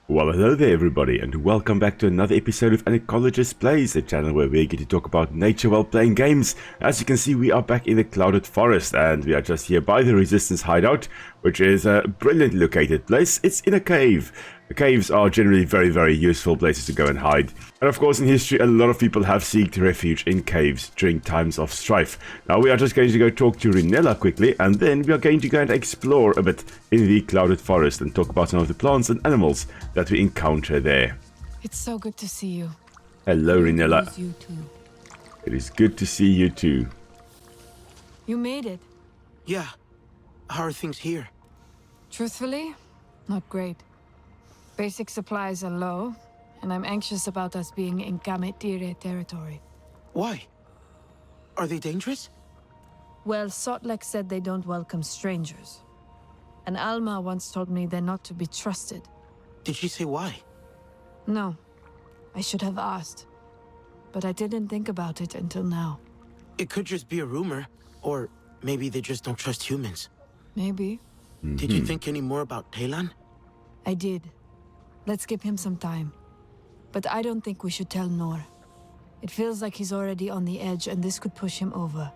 Well, hello there everybody, and welcome back to another episode of An Ecologist Plays, the channel where we get to talk about nature while playing games. As you can see, we are back in the clouded forest, and we are just here by the Resistance hideout, which is a brilliantly located place. It's in a cave. The caves are generally very useful places to go and hide. And of course, in history, a lot of people have sought refuge in caves during times of strife. Now, we are just going to go talk to Rinella quickly, and then we are going to go and explore a bit in the clouded forest and talk about some of the plants and animals that we encounter there. It's so good to see you. Hello, Rinella. You too. It is good to see you too. You made it. Yeah. How are things here? Truthfully, not great. Basic supplies are low, and I'm anxious about us being in Kametire territory. Why? Are they dangerous? Well, Sotlek said they don't welcome strangers. And Alma once told me they're not to be trusted. Did she say why? No. I should have asked. But I didn't think about it until now. It could just be a rumor, or maybe they just don't trust humans. Maybe. Did you think any more about Talan? I did. Let's give him some time. But I don't think we should tell Nor. It feels like he's already on the edge, and this could push him over.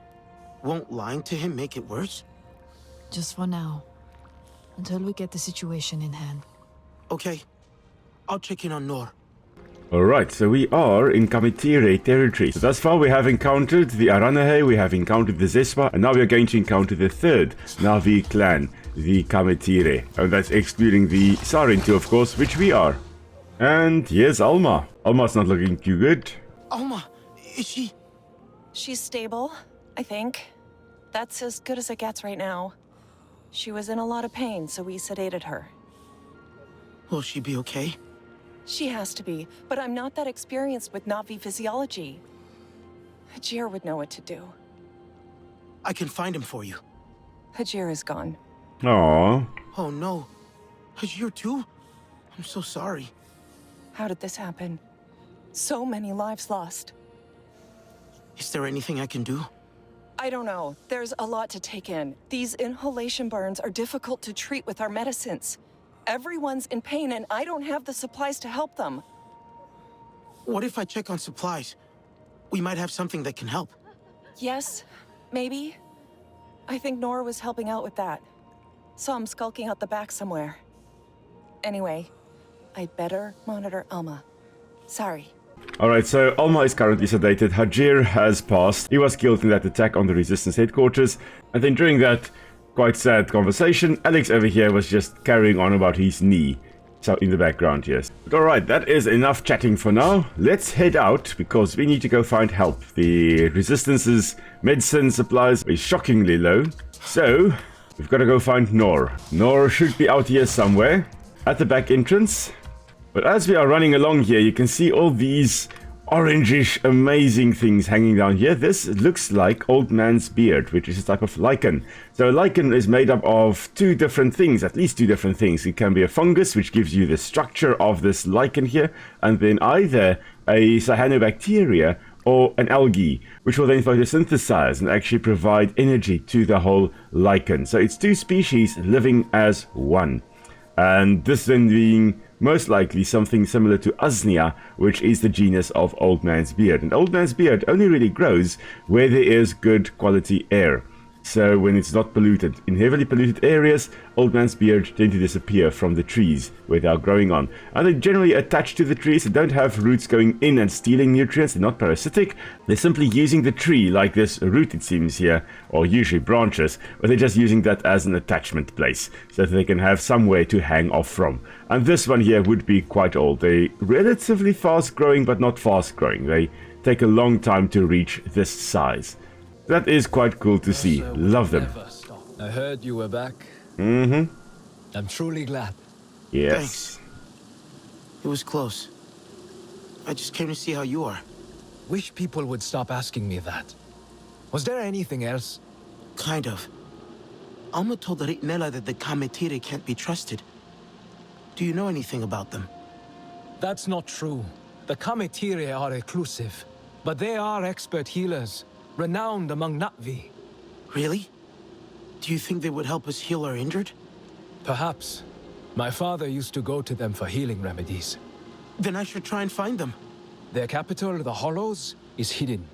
Won't lying to him make it worse? Just for now. Until we get the situation in hand. Okay. I'll check in on Nor. Alright, so we are in Kametire territory. So thus far we have encountered the Aranahe, we have encountered the Zespa, and now we are going to encounter the third Navi clan, the Kametire. And that's excluding the Sarentu, of course, which we are. And here's Alma. Alma's not looking too good. Alma, is she... She's stable, I think. That's as good as it gets right now. She was in a lot of pain, so we sedated her. Will she be okay? She has to be, but I'm not that experienced with Navi physiology. Hajir would know what to do. I can find him for you. Hajir is gone. Aww. Oh no. Hajir too? I'm so sorry. How did this happen? So many lives lost. Is there anything I can do? I don't know. There's a lot to take in. These inhalation burns are difficult to treat with our medicines. Everyone's in pain, and I don't have the supplies to help them. What if I check on supplies? We might have something that can help. Yes, maybe. I think Nora was helping out with that. Saw him skulking out the back somewhere. Anyway, I'd better monitor Alma. Sorry. Alright, so Alma is currently sedated. Hajir has passed. He was killed in that attack on the Resistance headquarters. And then during that quite sad conversation, Alex over here was just carrying on about his knee. So in the background, yes. But alright, that is enough chatting for now. Let's head out, because we need to go find help. The Resistance's medicine supplies is shockingly low. So, we've got to go find Nor. Nor should be out here somewhere, at the back entrance. But as we are running along here, you can see all these orangish, amazing things hanging down here. This looks like Old Man's Beard, which is a type of lichen. So a lichen is made up of two different things, at least two different things. It can be a fungus, which gives you the structure of this lichen here, and then either a cyanobacteria or an algae, which will then photosynthesize and actually provide energy to the whole lichen. So it's two species living as one. And this then being most likely something similar to Usnea, which is the genus of Old Man's Beard. And Old Man's Beard only really grows where there is good quality air. So when it's not polluted. In heavily polluted areas, Old Man's Beard tend to disappear from the trees where they are growing on. And they're generally attached to the trees. They don't have roots going in and stealing nutrients. They're not parasitic. They're simply using the tree, like this root it seems here, or usually branches, but they're just using that as an attachment place, so that they can have somewhere to hang off from. And this one here would be quite old. They're relatively fast growing, but not fast growing. They take a long time to reach this size. That is quite cool to see. Love them. I heard you were back. Mm-hmm. I'm truly glad. Yes. Thanks. It was close. I just came to see how you are. Wish people would stop asking me that. Was there anything else? Kind of. Alma told Rinella that the Kametire can't be trusted. Do you know anything about them? That's not true. The Kametire are reclusive, but they are expert healers, renowned among Navi. Really? Do you think they would help us heal our injured? Perhaps. My father used to go to them for healing remedies. Then I should try and find them. Their capital, the Hollows, is hidden.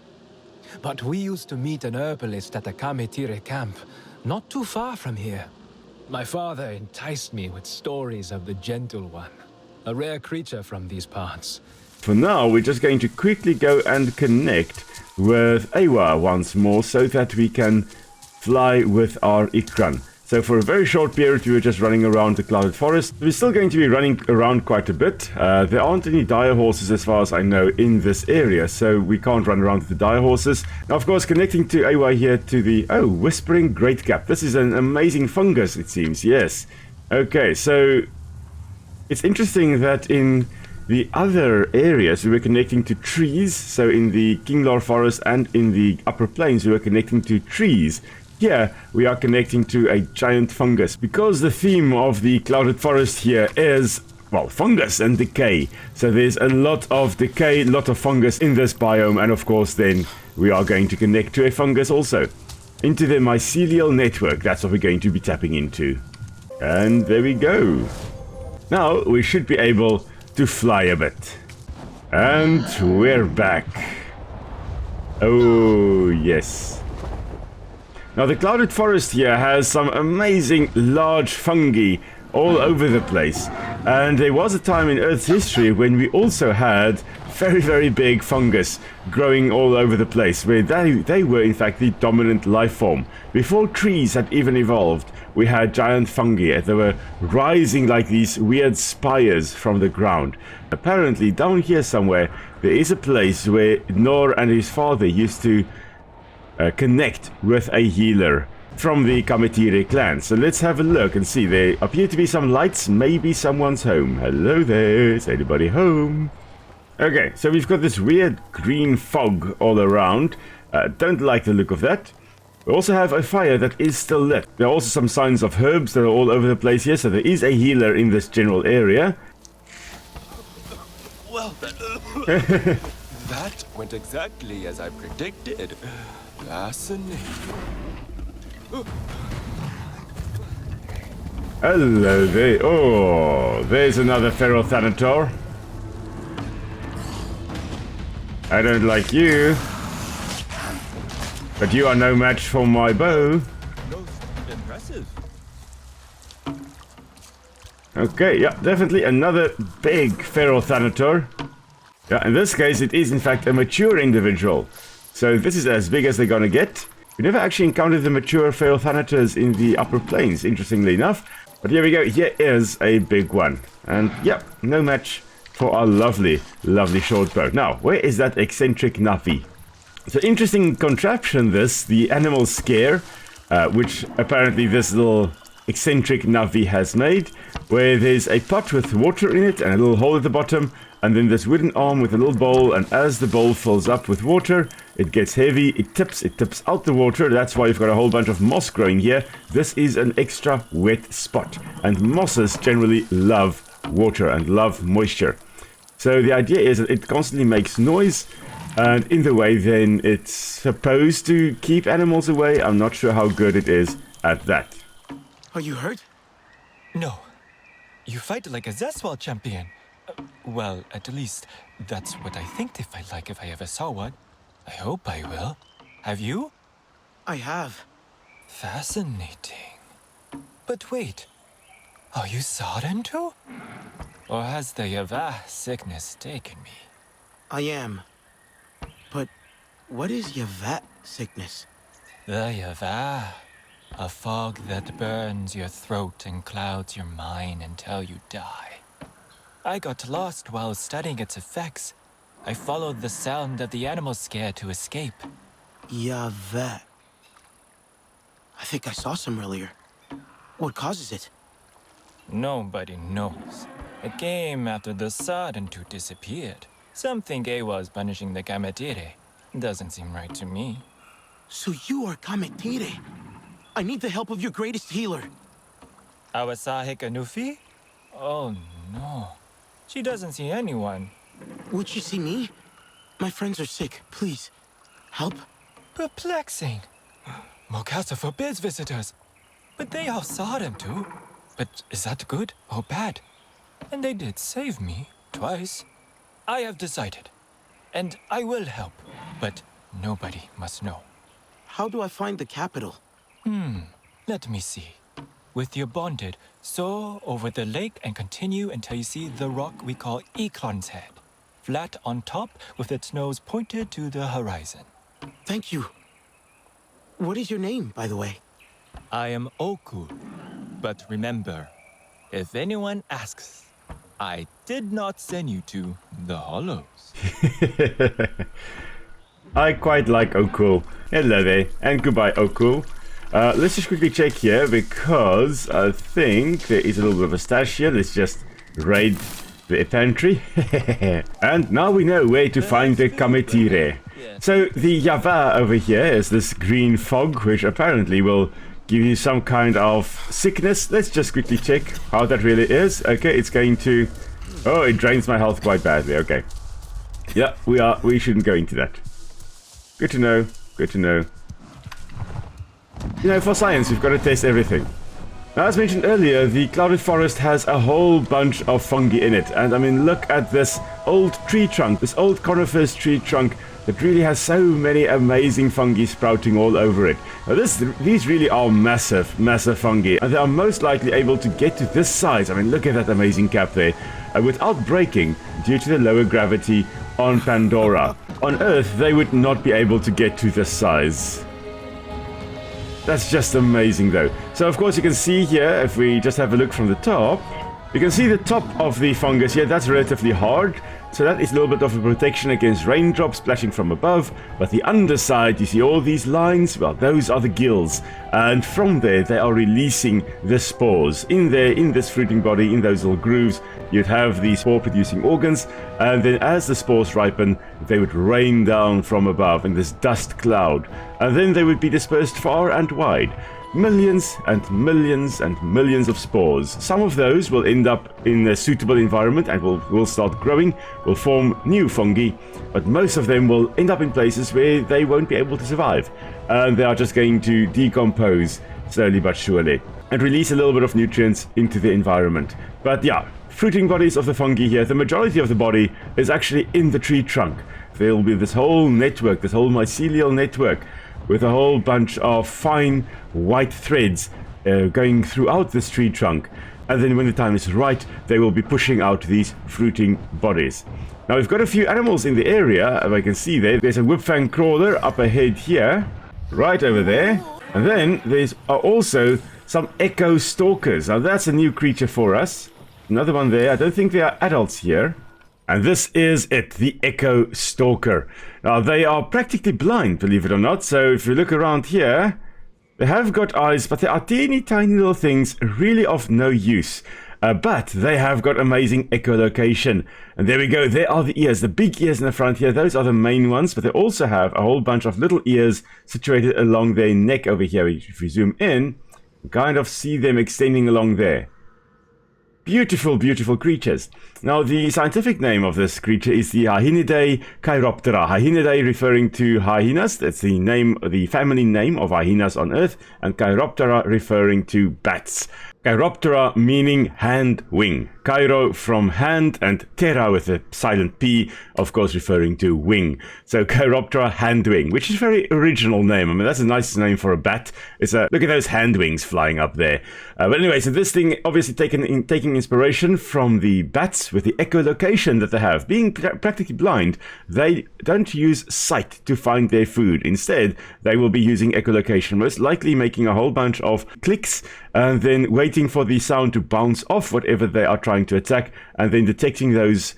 But we used to meet an herbalist at the Kametire camp, not too far from here. My father enticed me with stories of the Gentle One, a rare creature from these parts. For now, we're just going to quickly go and connect with Awa once more so that we can fly with our Ikran. So for a very short period, we were just running around the clouded forest. We're still going to be running around quite a bit. There aren't any dire horses as far as I know in this area, so we can't run around with the dire horses. Now, of course, connecting to Awa here to the, Whispering Great Gap. This is an amazing fungus, it seems, yes. Okay, so it's interesting that in the other areas we were connecting to trees. So in the Kinglar Forest and in the Upper Plains we were connecting to trees. Here we are connecting to a giant fungus, because the theme of the clouded forest here is, well, fungus and decay. So there's a lot of decay, a lot of fungus in this biome, and of course then we are going to connect to a fungus also. Into the mycelial network, that's what we're going to be tapping into. And there we go. Now we should be able to fly a bit. And we're back. Oh yes. Now the clouded forest here has some amazing large fungi all over the place, and there was a time in Earth's history when we also had very big fungus growing all over the place, where they were in fact the dominant life form. Before trees had even evolved, we had giant fungi. They were rising like these weird spires from the ground. Apparently down here somewhere there is a place where Nor and his father used to connect with a healer from the Kametire clan. So let's have a look and see. There appear to be some lights. Maybe someone's home. Hello there. Is anybody home? Okay, so we've got this weird green fog all around. Don't like the look of that. We also have a fire that is still lit. There are also some signs of herbs that are all over the place here. So there is a healer in this general area. Well, that went exactly as I predicted. Fascinating. Hello there. Oh, there's another feral thanator. I don't like you, but you are no match for my bow. Most impressive. Okay, yeah, definitely another big feral thanator. Yeah, in this case it is in fact a mature individual. So this is as big as they're gonna get. We never actually encountered the mature feral thanators in the Upper Plains, interestingly enough. But here we go, here is a big one. And yeah, no match for our lovely short bow. Now, where is that eccentric Navi? So interesting contraption this, the animal scare, which apparently this little eccentric Navi has made, where there's a pot with water in it and a little hole at the bottom, and then this wooden arm with a little bowl, and as the bowl fills up with water, it gets heavy, it tips out the water. That's why you've got a whole bunch of moss growing here. This is an extra wet spot, and mosses generally love water and love moisture. So the idea is that it constantly makes noise, and in the way then it's supposed to keep animals away. I'm not sure how good it is at that. Are you hurt? No. You fight like a Zeswal champion. Well, at least, that's what I think they fight like if I ever saw one. I hope I will. Have you? I have. Fascinating. But wait, are you sodden too? Or has the Yavah sickness taken me? I am. But what is Yavat sickness? The Yavah. A fog that burns your throat and clouds your mind until you die. I got lost while studying its effects. I followed the sound of the animal scare to escape. Yavat. I think I saw some earlier. What causes it? Nobody knows. It came after the Sardentu disappeared. Some think Ewa was punishing the Kametire. Doesn't seem right to me. So you are Kametire. I need the help of your greatest healer. Awasahika Nufi? Oh no. She doesn't see anyone. Would she see me? My friends are sick. Please, help. Perplexing. Mokasa forbids visitors. But they all saw them too. But is that good or bad? And they did save me twice. I have decided. And I will help. But nobody must know. How do I find the capital? Let me see. With your bonded, soar over the lake and continue until you see the rock we call Eklon's Head. Flat on top with its nose pointed to the horizon. Thank you. What is your name, by the way? I am Okul. But remember, if anyone asks, I did not send you to the Hollows. I quite like Okul. Hello there, and goodbye, Okul. Let's just quickly check here, because I think there is a little bit of a stash here. Let's just raid the pantry. And now we know where to find the Kametire. So the Yava over here is this green fog, which apparently will give you some kind of sickness. Let's just quickly check how that really is. Okay, it's going to... Oh, it drains my health quite badly. Okay. Yeah, we shouldn't go into that. Good to know. Good to know. You know, for science, we've got to test everything. Now, as mentioned earlier, the Clouded Forest has a whole bunch of fungi in it. And I mean, look at this old tree trunk, this old coniferous tree trunk that really has so many amazing fungi sprouting all over it. Now, these really are massive, massive fungi. And they are most likely able to get to this size. I mean, look at that amazing cap there. Without breaking, due to the lower gravity on Pandora. On Earth, they would not be able to get to this size. That's just amazing though. So of course you can see here, if we just have a look from the top, you can see the top of the fungus here, that's relatively hard. So that is a little bit of a protection against raindrops splashing from above. But the underside, you see all these lines, well, those are the gills. And from there, they are releasing the spores. In there, in this fruiting body, in those little grooves, you'd have the spore-producing organs. And then as the spores ripen, they would rain down from above in this dust cloud. And then they would be dispersed far and wide. Millions and millions and millions of spores. Some of those will end up in a suitable environment and will start growing, will form new fungi, but most of them will end up in places where they won't be able to survive, and they are just going to decompose slowly but surely and release a little bit of nutrients into the environment. But yeah, fruiting bodies of the fungi here, the majority of the body is actually in the tree trunk. There will be this whole network, this whole mycelial network, with a whole bunch of fine white threads going throughout this tree trunk. And then when the time is right, they will be pushing out these fruiting bodies. Now we've got a few animals in the area, as I can see there. There's a whipfang crawler up ahead here, right over there. And then there's also some echo stalkers. Now that's a new creature for us. Another one there. I don't think there are adults here. And this is it, the Echo Stalker. Now, they are practically blind, believe it or not. So if you look around here, they have got eyes, but they are teeny tiny little things, really of no use. But they have got amazing echolocation. And there we go, there are the ears, the big ears in the front here. Those are the main ones, but they also have a whole bunch of little ears situated along their neck over here. If we zoom in, you kind of see them extending along there. Beautiful, beautiful creatures. Now, the scientific name of this creature is the Hyenidae Chiroptera. Hyenidae referring to hyenas. That's the name, the family name of hyenas on Earth. And Chiroptera referring to bats. Chiroptera meaning hand wing. Chiro from hand and ptera with a silent P, of course referring to wing. So Chiroptera hand wing, which is a very original name. I mean, that's a nice name for a bat. It's a, look at those hand wings flying up there. But anyway, so this thing obviously taking inspiration from the bats with the echolocation that they have. Being practically blind, they don't use sight to find their food. Instead, they will be using echolocation, most likely making a whole bunch of clicks and then waiting for the sound to bounce off whatever they are trying to attack, and then detecting those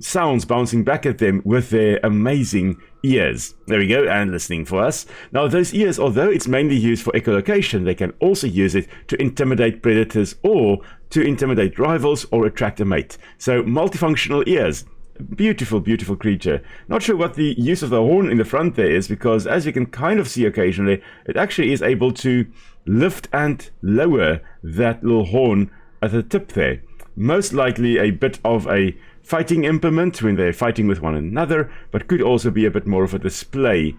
sounds bouncing back at them with their amazing ears. There we go, and listening for us. Now, those ears, although it's mainly used for echolocation, they can also use it to intimidate predators or to intimidate rivals or attract a mate. So, multifunctional ears. Beautiful, beautiful creature. Not sure what the use of the horn in the front there is, because as you can kind of see occasionally, it actually is able to lift and lower that little horn at the tip there. Most likely a bit of a fighting implement when they're fighting with one another, but could also be a bit more of a display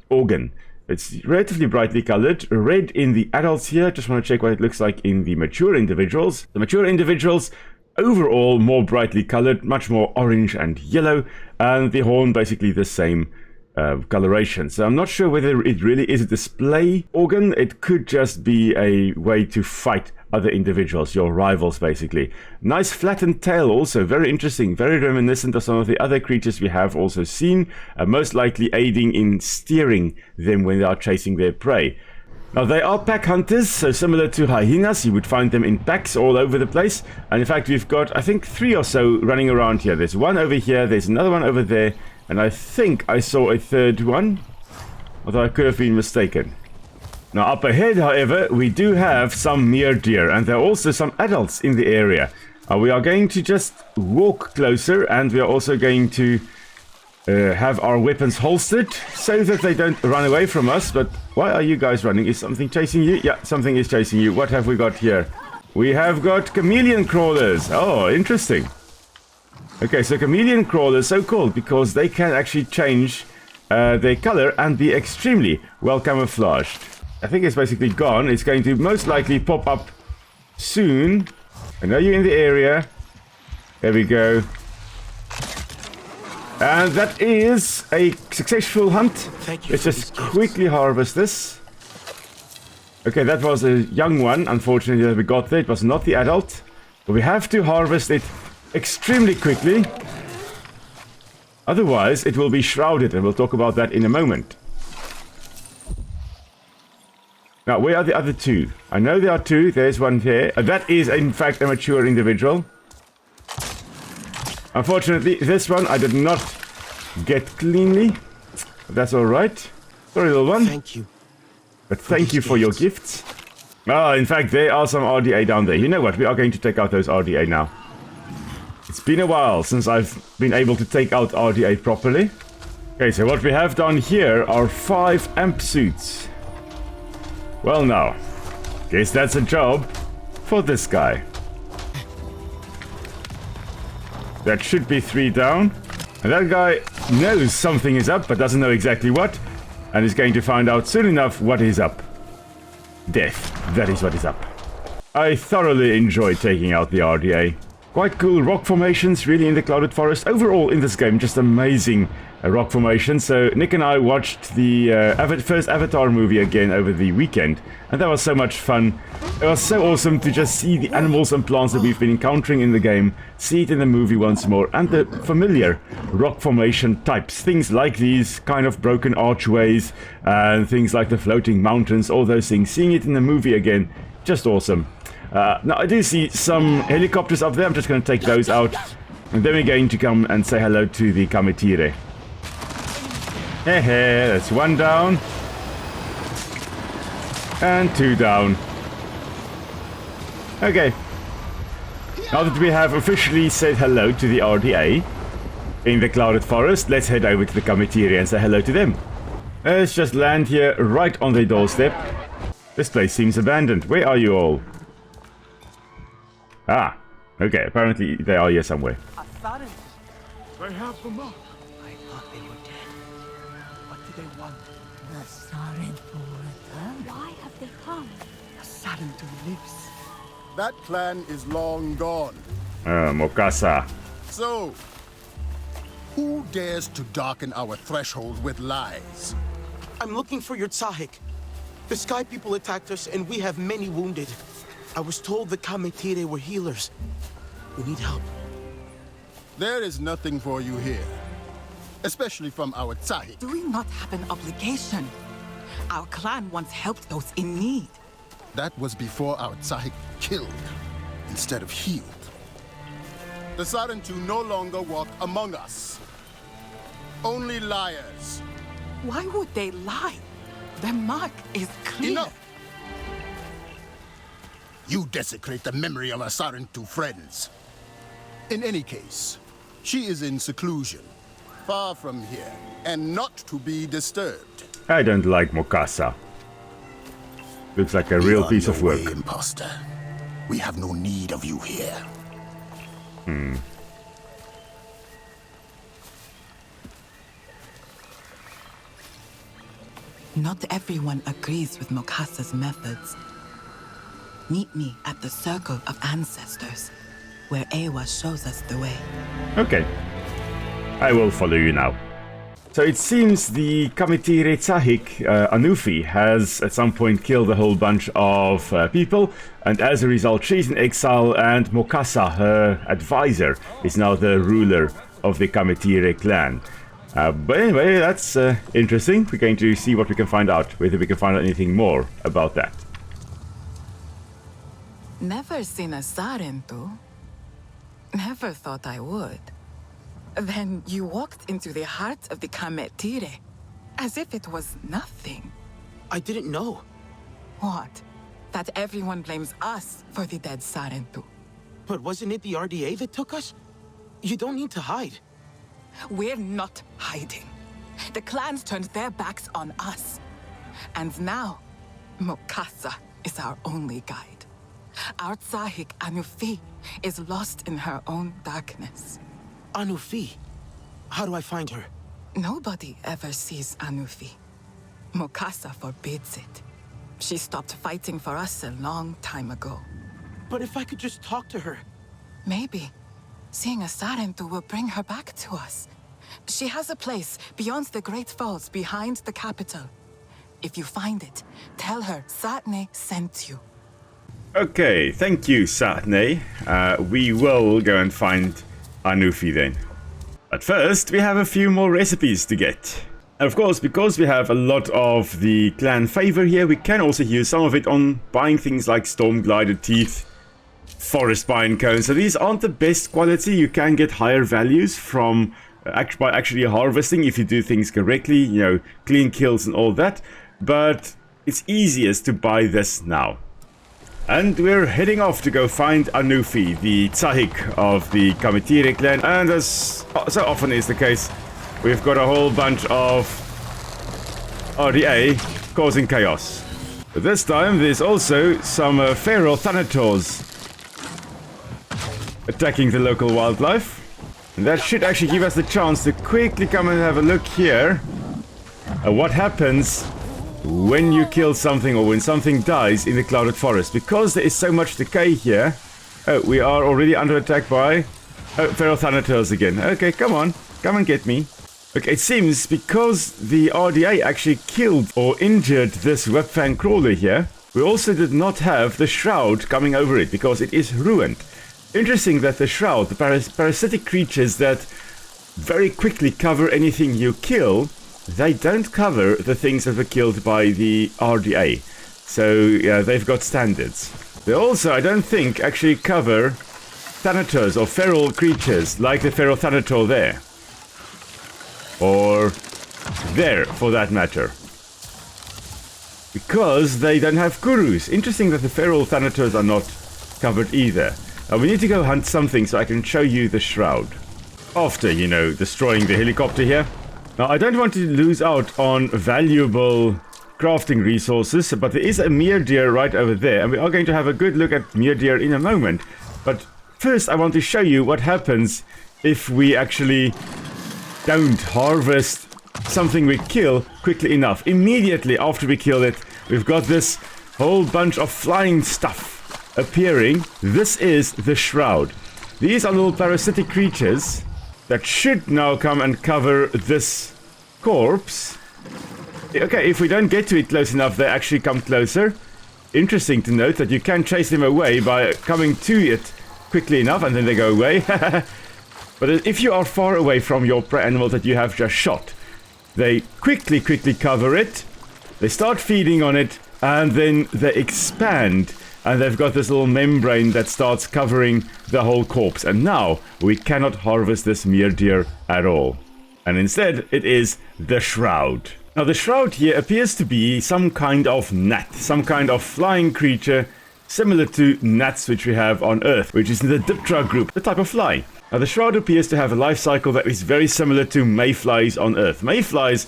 organ. It's relatively brightly colored. Red in the adults here. Just want to check what it looks like in the mature individuals. The mature individuals, overall, more brightly colored, much more orange and yellow. And the horn, basically the same coloration. So I'm not sure whether it really is a display organ. It could just be a way to fight other individuals, your rivals basically. Nice flattened tail also, very interesting, very reminiscent of some of the other creatures we have also seen, most likely aiding in steering them when they are chasing their prey. Now they are pack hunters, so similar to hyenas, you would find them in packs all over the place. And in fact we've got, I think, 3 or so running around here. There's one over here, there's another one over there, and I think I saw a third one, although I could have been mistaken. Now up ahead, however, we do have some Meer deer, and there are also some adults in the area. We are going to just walk closer, and we are also going to have our weapons holstered so that they don't run away from us. But why are you guys running? Is something chasing you? Yeah, something is chasing you. What have we got here? We have got chameleon crawlers. Oh, interesting. Okay, so chameleon crawlers, so called because they can actually change their color and be extremely well camouflaged. I think it's basically gone. It's going to most likely pop up soon. I know you're in the area. There we go. And that is a successful hunt. Thank you. Let's just quickly harvest this. Okay, that was a young one, unfortunately, that we got there. It was not the adult. But we have to harvest it extremely quickly. Otherwise, it will be shrouded, and we'll talk about that in a moment. Now, where are the other 2? I know there are 2. There's one here. That is, in fact, a mature individual. Unfortunately, this one I did not get cleanly. But that's alright. Sorry, little one. Thank you. But thank you for your gifts. Ah, in fact, there are some RDA down there. You know what? We are going to take out those RDA now. It's been a while since I've been able to take out RDA properly. Okay, so what we have down here are 5 amp suits. Well now, guess that's a job for this guy. That should be 3 down. And that guy knows something is up, but doesn't know exactly what. And is going to find out soon enough what is up. Death. That is what is up. I thoroughly enjoyed taking out the RDA. Quite cool rock formations, really, in the Clouded Forest. Overall, in this game, just amazing rock formations. So, Nic and I watched the first Avatar movie again over the weekend. And that was so much fun. It was so awesome to just see the animals and plants that we've been encountering in the game, see it in the movie once more, and the familiar rock formation types. Things like these kind of broken archways, and things like the floating mountains, all those things. Seeing it in the movie again, just awesome. Now, I do see some helicopters up there. I'm just going to take those out. And then we're going to come and say hello to the Kametire. Hey, that's 1 down. And 2 down. Okay. Now that we have officially said hello to the RDA in the Clouded Forest, let's head over to the Kametire and say hello to them. Let's just land here right on their doorstep. This place seems abandoned. Where are you all? Ah, okay, apparently they are here somewhere. They have them up. I thought they were dead. What do they want? The Sarentur. Why have they come? The Sarentur lives. That clan is long gone. Mokasa. So, who dares to darken our threshold with lies? I'm looking for your Tsahik. The Sky People attacked us, and we have many wounded. I was told the Kametire were healers. We need help. There is nothing for you here. Especially from our Tsahik. Do we not have an obligation? Our clan once helped those in need. That was before our Tsahik killed, instead of healed. The Sarentu no longer walk among us. Only liars. Why would they lie? The mark is clear. Enough! You desecrate the memory of our Sarentu friends. In any case, she is in seclusion, far from here, and not to be disturbed. I don't like Mokasa. Looks like a real piece of work. Way, imposter. We have no need of you here. Not everyone agrees with Mokasa's methods. Meet me at the Circle of Ancestors, where Ewa shows us the way. Okay. I will follow you now. So it seems the Kametire Tsahik, Anufi, has at some point killed a whole bunch of people, and as a result she's in exile, and Mokasa, her advisor, is now the ruler of the Kametire clan. But anyway, that's interesting. We're going to see what we can find out, whether we can find out anything more about that. Never seen a Sarentu. Never thought I would. Then you walked into the heart of the Kametire, as if it was nothing. I didn't know. What? That everyone blames us for the dead Sarentu. But wasn't it the RDA that took us? You don't need to hide. We're not hiding. The clans turned their backs on us. And now, Mokasa is our only guide. Our Tsahik Anufi is lost in her own darkness. Anufi? How do I find her? Nobody ever sees Anufi. Mokasa forbids it. She stopped fighting for us a long time ago. But if I could just talk to her... Maybe. Seeing a Sarentu will bring her back to us. She has a place beyond the Great Falls, behind the capital. If you find it, tell her Satne sent you. Okay, thank you, Satne. We will go and find Anufi then. But first, we have a few more recipes to get. And of course, because we have a lot of the clan favor here, we can also use some of it on buying things like storm glider teeth, forest pine cones. So these aren't the best quality. You can get higher values from by actually harvesting if you do things correctly, you know, clean kills and all that. But it's easiest to buy this now. And we're heading off to go find Anufi, the Tsahik of the Kametire clan. And as so often is the case, we've got a whole bunch of RDA causing chaos. But this time there's also some feral Thanators attacking the local wildlife. And that should actually give us the chance to quickly come and have a look here at what happens when you kill something or when something dies in the clouded forest. Because there is so much decay here. Oh, we are already under attack by feral Thanators again. Okay, come on. Come and get me. Okay, it seems because the RDA actually killed or injured this webfang crawler here, we also did not have the shroud coming over it because it is ruined. Interesting that the shroud, the parasitic creatures that very quickly cover anything you kill, they don't cover the things that were killed by the RDA. So, yeah, they've got standards. They also, I don't think, actually cover Thanators or feral creatures like the feral Thanator there. Or there, for that matter. Because they don't have Kurus. Interesting that the feral Thanators are not covered either. Now we need to go hunt something so I can show you the shroud. After, you know, destroying the helicopter here. Now I don't want to lose out on valuable crafting resources, but there is a Meer deer right over there, and we are going to have a good look at Meer deer in a moment. But first I want to show you what happens if we actually don't harvest something we kill quickly enough. Immediately after we kill it, we've got this whole bunch of flying stuff appearing. This is the shroud. These are little parasitic creatures that should now come and cover this corpse. Okay, if we don't get to it close enough, they actually come closer. Interesting to note that you can chase them away by coming to it quickly enough, and then they go away. But if you are far away from your prey animal that you have just shot, they quickly cover it, they start feeding on it, and then they expand, and they've got this little membrane that starts covering the whole corpse. And now we cannot harvest this Meer deer at all. And instead it is the shroud. Now the shroud here appears to be some kind of gnat, some kind of flying creature similar to gnats which we have on Earth, which is in the Diptera group, the type of fly. Now the shroud appears to have a life cycle that is very similar to mayflies on Earth. Mayflies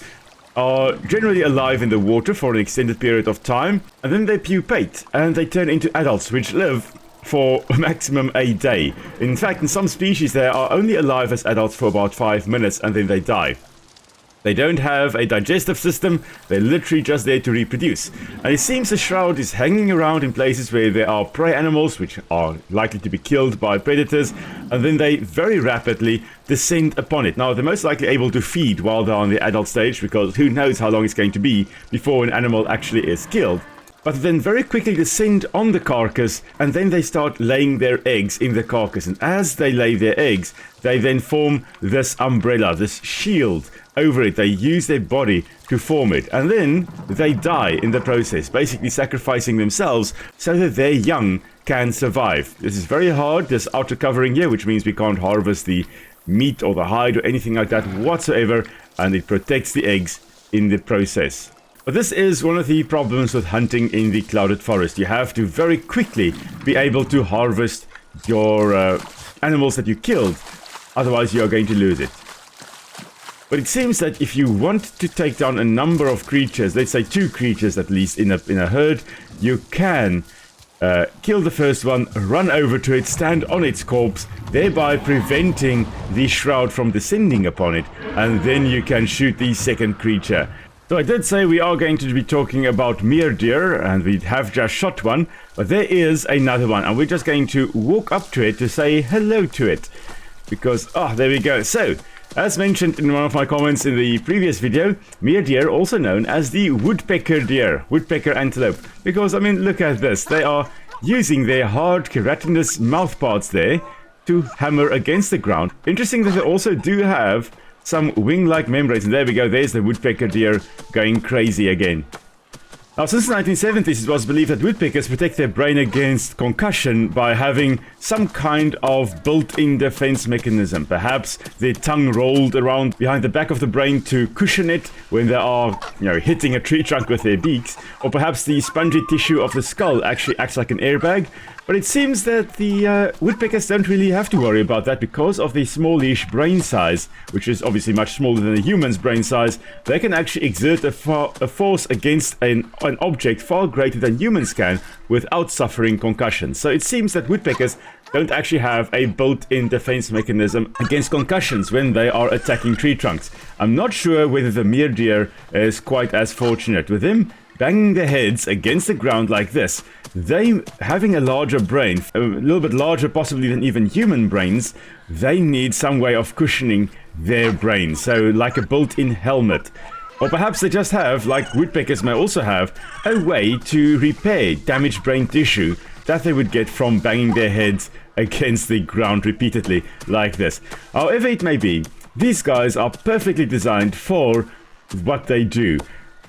are generally alive in the water for an extended period of time, and then they pupate and they turn into adults which live for maximum a day. In fact, in some species they are only alive as adults for about 5 minutes and then they die. They don't have a digestive system, they're literally just there to reproduce. And it seems the shroud is hanging around in places where there are prey animals, which are likely to be killed by predators, and then they very rapidly descend upon it. Now, they're most likely able to feed while they're on the adult stage, because who knows how long it's going to be before an animal actually is killed. But then very quickly descend on the carcass, and then they start laying their eggs in the carcass. And as they lay their eggs, they then form this umbrella, this shield over it. They use their body to form it, and then they die in the process, basically sacrificing themselves so that their young can survive. This is very hard, this outer covering here, which means we can't harvest the meat or the hide or anything like that whatsoever, and it protects the eggs in the process. But this is one of the problems with hunting in the Clouded Forest. You have to very quickly be able to harvest your animals that you killed, otherwise you are going to lose it. But it seems that if you want to take down a number of creatures, let's say 2 creatures at least in a herd, you can kill the first one, run over to it, stand on its corpse, thereby preventing the shroud from descending upon it, and then you can shoot the second creature. So I did say we are going to be talking about Meer deer, and we have just shot one, but there is another one, and we're just going to walk up to it to say hello to it. Because, there we go. So, as mentioned in one of my comments in the previous video, Meer deer, also known as the woodpecker deer, woodpecker antelope. Because, I mean, look at this. They are using their hard, keratinous mouthparts there to hammer against the ground. Interesting that they also do have some wing-like membranes, and there we go, there's the woodpecker deer going crazy again. Now, since the 1970s, it was believed that woodpeckers protect their brain against concussion by having some kind of built-in defense mechanism. Perhaps their tongue rolled around behind the back of the brain to cushion it when they are, hitting a tree trunk with their beaks. Or perhaps the spongy tissue of the skull actually acts like an airbag. But it seems that the woodpeckers don't really have to worry about that because of the smallish brain size, which is obviously much smaller than a human's brain size. They can actually exert a force against an object far greater than humans can without suffering concussion. So it seems that woodpeckers don't actually have a built-in defense mechanism against concussions when they are attacking tree trunks. I'm not sure whether the Meer deer is quite as fortunate. With them banging their heads against the ground like this, they having a larger brain, a little bit larger possibly than even human brains, they need some way of cushioning their brain, so like a built-in helmet. Or perhaps they just have, like woodpeckers may also have, a way to repair damaged brain tissue that they would get from banging their heads against the ground repeatedly like this. However it may be, these guys are perfectly designed for what they do.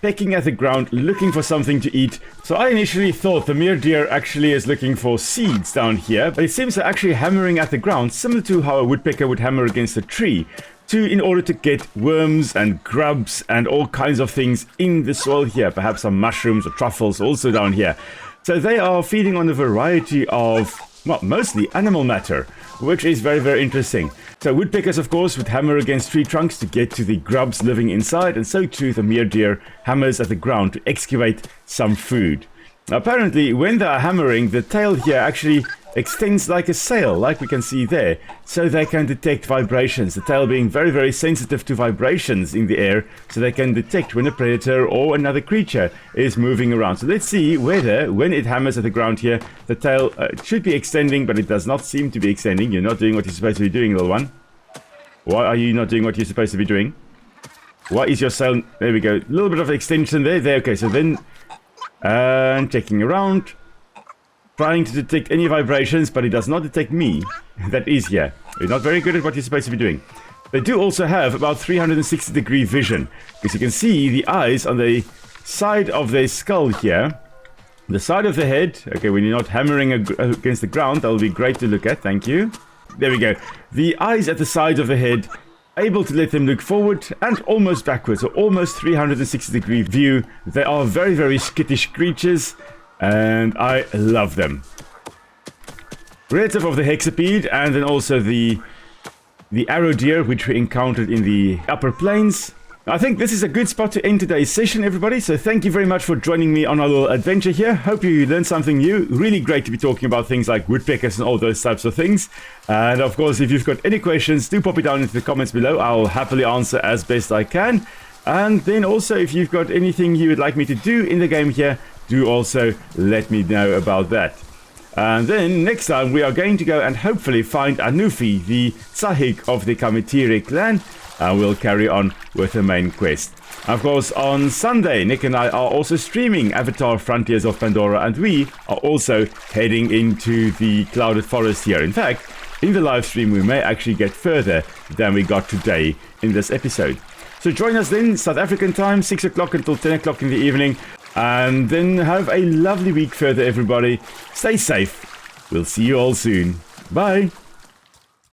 Pecking at the ground, looking for something to eat. So I initially thought the Meer deer actually is looking for seeds down here, but it seems they're actually hammering at the ground, similar to how a woodpecker would hammer against a tree, in order to get worms and grubs and all kinds of things in the soil here. Perhaps some mushrooms or truffles also down here. So they are feeding on a variety of, well, mostly animal matter, which is very, very interesting. So woodpeckers, of course, would hammer against tree trunks to get to the grubs living inside, and so too the Meer deer hammers at the ground to excavate some food. Now, apparently, when they are hammering, the tail here actually extends like a sail, like we can see there, so they can detect vibrations. The tail being very, very sensitive to vibrations in the air, so they can detect when a predator or another creature is moving around. So let's see whether, when it hammers at the ground here, the tail should be extending, but it does not seem to be extending. You're not doing what you're supposed to be doing, little one. Why are you not doing what you're supposed to be doing? Why is your sail... There we go. A little bit of extension there. Okay, so then... And checking around. Trying to detect any vibrations, but it does not detect me. That is here. You're not very good at what you're supposed to be doing. They do also have about 360-degree vision, because you can see the eyes on the side of their skull here. The side of the head. Okay, when you're not hammering against the ground, that'll be great to look at. Thank you. There we go. The eyes at the side of the head, able to let them look forward and almost backwards, so almost 360-degree view. They are very, very skittish creatures, and I love them. Relative of the hexapede, and then also the arrow deer, which we encountered in the upper plains. I think this is a good spot to end today's session, everybody. So thank you very much for joining me on our little adventure here. Hope you learned something new. Really great to be talking about things like woodpeckers and all those types of things. And of course, if you've got any questions, do pop it down into the comments below. I'll happily answer as best I can. And then also, if you've got anything you would like me to do in the game here, do also let me know about that. And then next time we are going to go and hopefully find Anufi, the Tsahik of the Kametire clan, and we'll carry on with the main quest. Of course, on Sunday, Nic and I are also streaming Avatar Frontiers of Pandora, and we are also heading into the Clouded Forest here. In fact, in the live stream we may actually get further than we got today in this episode. So join us then, South African time, 6 o'clock until 10 o'clock in the evening. And then have a lovely week further, everybody. Stay safe. We'll see you all soon. Bye.